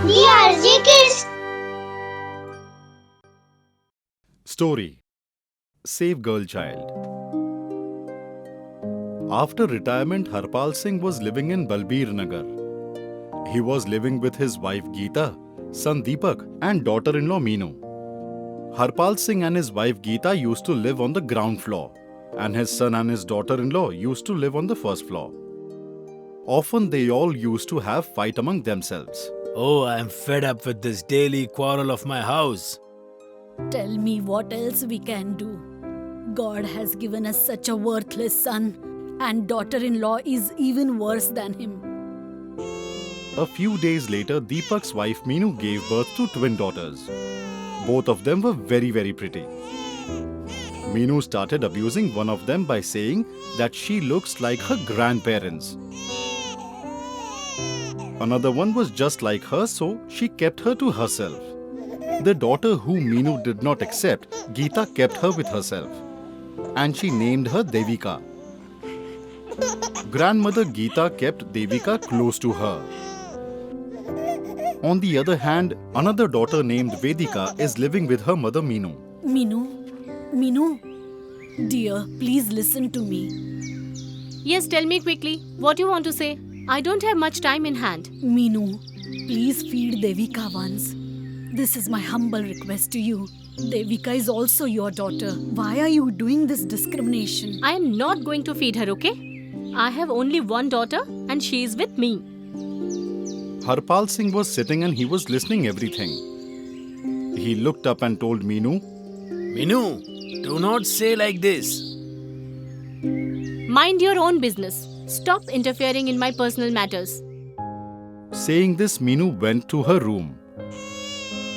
DRG Kids. Story: Save Girl Child. After retirement, Harpal Singh was living in Balbir Nagar. He was living with his wife Geeta, son Deepak, and daughter-in-law Meenu. Harpal Singh and his wife Geeta used to live on the ground floor, and his son and his daughter-in-law used to live on the first floor. Often they all used to have fight among themselves. Oh, I'm fed up with this daily quarrel of my house. Tell me what else we can do. God has given us such a worthless son, and daughter-in-law is even worse than him. A few days later, Deepak's wife Meenu gave birth to twin daughters. Both of them were very, very pretty. Meenu started abusing one of them by saying that she looks like her grandparents. Another one was just like her, so she kept her to herself. The daughter whom Meenu did not accept, Geeta kept her with herself, and she named her Devika. Grandmother Geeta kept Devika close to her. On the other hand, another daughter named Vedika is living with her mother Meenu. Meenu, dear, please listen to me. Yes, tell me quickly. What do you want to say? I don't have much time in hand. Meenu, please feed Devika once. This is my humble request to you. Devika is also your daughter. Why are you doing this discrimination? I am not going to feed her, okay? I have only one daughter and she is with me. Harpal Singh was sitting and he was listening everything. He looked up and told Meenu, Meenu, do not say like this. Mind your own business. Stop interfering in my personal matters. Saying this, Meenu went to her room.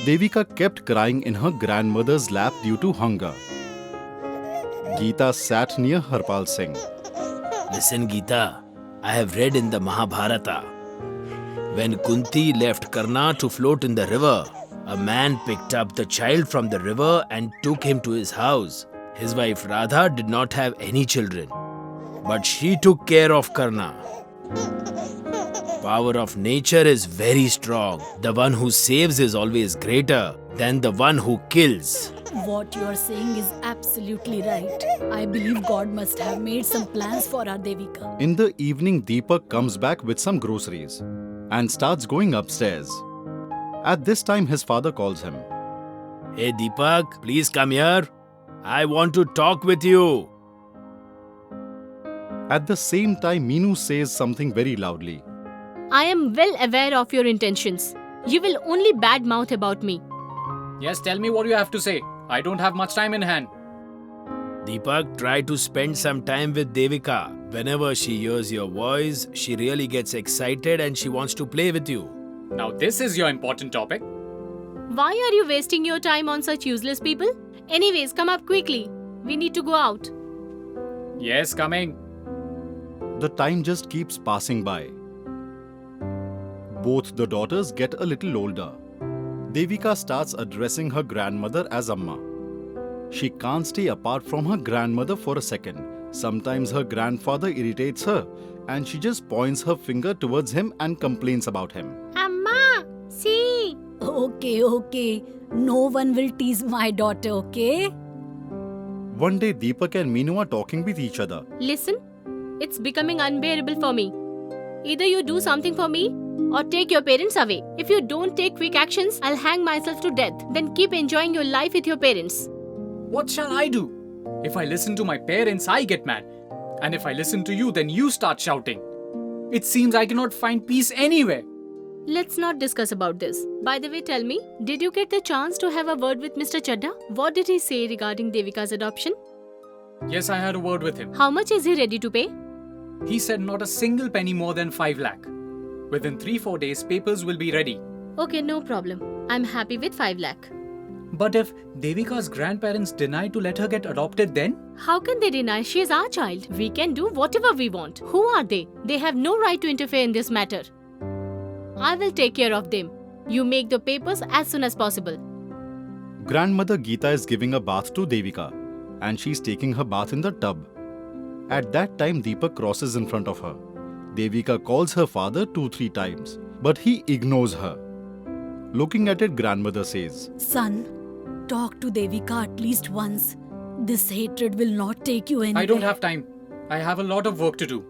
Devika kept crying in her grandmother's lap due to hunger. Geeta sat near Harpal Singh. Listen, Geeta, I have read in the Mahabharata. When Kunti left Karna to float in the river, a man picked up the child from the river and took him to his house. His wife Radha did not have any children, but she took care of Karna. Power of nature is very strong. The one who saves is always greater than the one who kills. What you are saying is absolutely right. I believe God must have made some plans for our Devika. In the evening, Deepak comes back with some groceries and starts going upstairs. At this time, his father calls him. Hey Deepak, please come here. I want to talk with you. At the same time, Meenu says something very loudly. I am well aware of your intentions. You will only badmouth about me. Yes, tell me what you have to say. I don't have much time in hand. Deepak, try to spend some time with Devika. Whenever she hears your voice, she really gets excited and she wants to play with you. Now this is your important topic. Why are you wasting your time on such useless people? Anyways, come up quickly. We need to go out. Yes, coming. The time just keeps passing by. Both the daughters get a little older. Devika starts addressing her grandmother as Amma. She can't stay apart from her grandmother for a second. Sometimes her grandfather irritates her and she just points her finger towards him and complains about him. Amma, see. Okay. No one will tease my daughter, okay? One day, Deepak and Meenu are talking with each other. Listen, it's becoming unbearable for me. Either you do something for me or take your parents away. If you don't take quick actions, I'll hang myself to death. Then keep enjoying your life with your parents. What shall I do? If I listen to my parents, I get mad. And if I listen to you, then you start shouting. It seems I cannot find peace anywhere. Let's not discuss about this. By the way, tell me, did you get the chance to have a word with Mr. Chadda? What did he say regarding Devika's adoption? Yes, I had a word with him. How much is he ready to pay? He said not a single penny more than 5 lakh. Within 3-4 days, papers will be ready. Okay, no problem. I'm happy with 5 lakh. But if Devika's grandparents deny to let her get adopted, then? How can they deny she is our child? We can do whatever we want. Who are they? They have no right to interfere in this matter. I will take care of them. You make the papers as soon as possible. Grandmother Geeta is giving a bath to Devika and she's taking her bath in the tub. At that time, Deepak crosses in front of her. Devika calls her father 2-3 times, but he ignores her. Looking at it, grandmother says, Son, talk to Devika at least once. This hatred will not take you anywhere. I don't have time. I have a lot of work to do.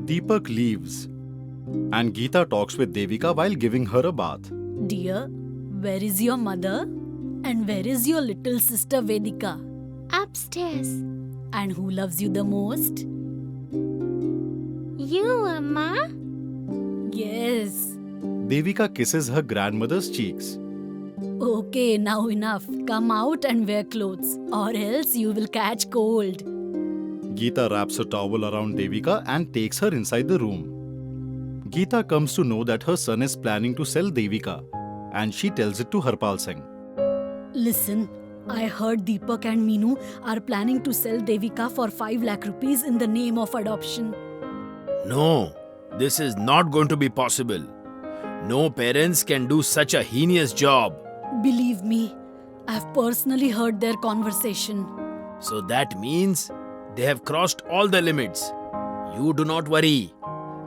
Deepak leaves. And Geeta talks with Devika while giving her a bath. Dear, where is your mother? And where is your little sister Vedika? Upstairs. And who loves you the most? You, Amma? Yes. Devika kisses her grandmother's cheeks. Okay, now enough. Come out and wear clothes, or else you will catch cold. Geeta wraps a towel around Devika and takes her inside the room. Geeta comes to know that her son is planning to sell Devika, and she tells it to Harpal Singh. Listen, I heard Deepak and Meenu are planning to sell Devika for 5 lakh rupees in the name of adoption. No, this is not going to be possible. No parents can do such a heinous job. Believe me, I've personally heard their conversation. So that means they have crossed all the limits. You do not worry.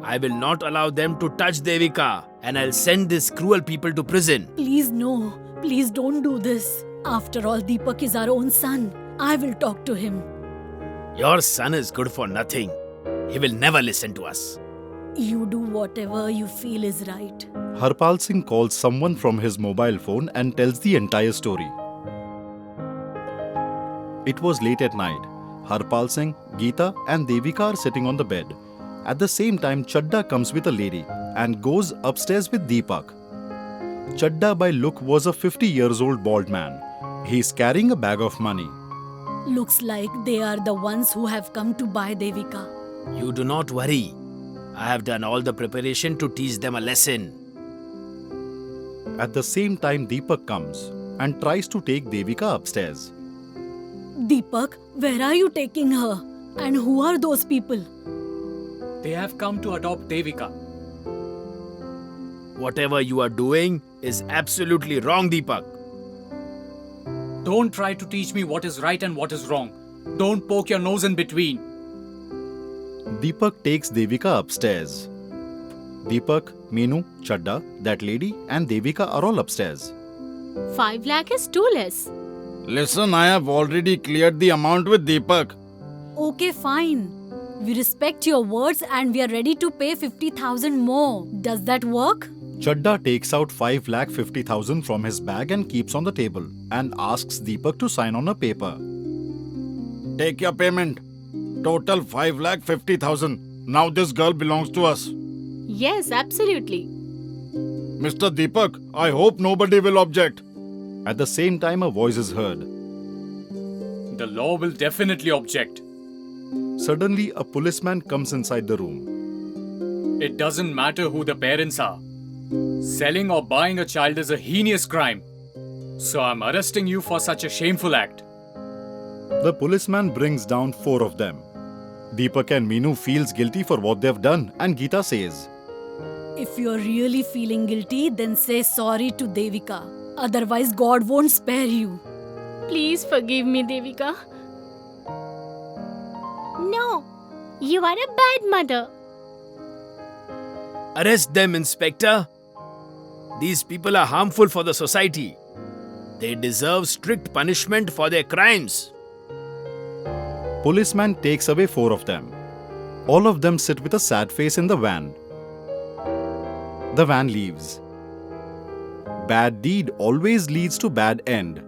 I will not allow them to touch Devika, and I'll send these cruel people to prison. Please no, please don't do this. After all, Deepak is our own son. I will talk to him. Your son is good for nothing. He will never listen to us. You do whatever you feel is right. Harpal Singh calls someone from his mobile phone and tells the entire story. It was late at night. Harpal Singh, Geeta and Devika are sitting on the bed. At the same time, Chadda comes with a lady and goes upstairs with Deepak. Chadda by look was a 50-year-old bald man. He is carrying a bag of money. Looks like they are the ones who have come to buy Devika. You do not worry. I have done all the preparation to teach them a lesson. At the same time, Deepak comes and tries to take Devika upstairs. Deepak, where are you taking her? And who are those people? They have come to adopt Devika. Whatever you are doing is absolutely wrong, Deepak. Don't try to teach me what is right and what is wrong. Don't poke your nose in between. Deepak takes Devika upstairs. Deepak, Meenu, Chadda, that lady and Devika are all upstairs. 5 lakh is too less. Listen, I have already cleared the amount with Deepak. Okay, fine. We respect your words and we are ready to pay 50,000 more. Does that work? Chadda takes out 5,50,000 from his bag and keeps on the table and asks Deepak to sign on a paper. Take your payment. Total 5,50,000. Now this girl belongs to us. Yes, absolutely. Mr. Deepak, I hope nobody will object. At the same time, a voice is heard. The law will definitely object. Suddenly, a policeman comes inside the room. It doesn't matter who the parents are. Selling or buying a child is a heinous crime. So I'm arresting you for such a shameful act. The policeman brings down 4 of them. Deepak and Meenu feels guilty for what they've done and Geeta says, If you're really feeling guilty, then say sorry to Devika. Otherwise, God won't spare you. Please forgive me, Devika. No, you are a bad mother. Arrest them, Inspector. These people are harmful for the society. They deserve strict punishment for their crimes. Policeman takes away 4 of them. All of them sit with a sad face in the van. The van leaves. Bad deed always leads to bad end.